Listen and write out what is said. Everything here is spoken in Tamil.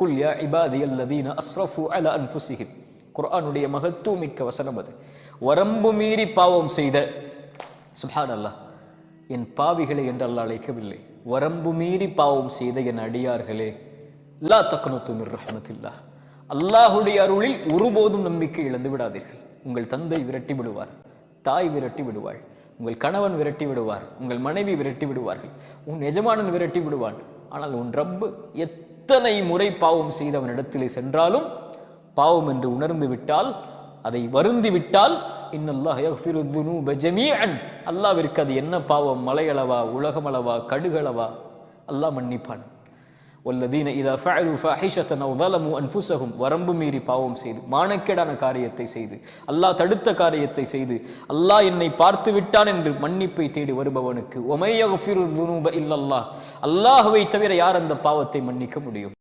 குல் யா இபாதியல்லதீன அஸ்ரஃபு அலா அன்ஃபுஸிஹிம். குர்ஆனுடைய மகத்துவமிக்க வசனம் அது. வரம்பு மீறி பாவம் செய்த, சுப்ஹானல்லாஹ், என் பாவிகளை என்று அல்லாஹ் அழைக்கவில்லை, வரம்பு மீறி பாவம் செய்த என் அடியார்களே, லா தக்னது மிர் ரஹ்மத்தில்லாஹ், அல்லாஹுடைய அருளில் ஒருபோதும் நம்பிக்கை இழந்து விடாதீர்கள். உங்கள் தந்தை விரட்டி விடுவார், தாய் விரட்டி விடுவாள், உங்கள் கணவன் விரட்டி விடுவார், உங்கள் மனைவி விரட்டி விடுவார்கள், உன் எஜமானன் விரட்டி விடுவான். ஆனால் உன் ரப்பு எத்தனை முறை பாவம் செய்தவனிடத்திலே சென்றாலும் பாவம் என்று உணர்ந்து விட்டால், அதை வருந்தி விட்டால், இன்னல்லாஹ் யக்ஃபிரு துனூப ஜமீஅன், அல்லாஹ்விற்கு அது என்ன பாவம், மலையளவா, உலகமளவா, கடுகளவா, அல்லாஹ் மன்னிப்பான். வல்லதீன இதா ஃபஅலு ஃபாஹிஷத்தன் அவ் ஸலமு அன்ஃபுஸஹும், வரம்பு மீறி பாவம் செய்து, மானக்கேடான காரியத்தை செய்து, அல்லாஹ் தடுத்த காரியத்தை செய்து, அல்லாஹ் என்னை பார்த்து விட்டான் என்று மன்னிப்பை தேடி வருபவனுக்கு ஒமை யக்ஃபிரு துனூப இல்லல்லாஹ், அல்லாஹ்வை தவிர யார் அந்த பாவத்தை மன்னிக்க முடியும்?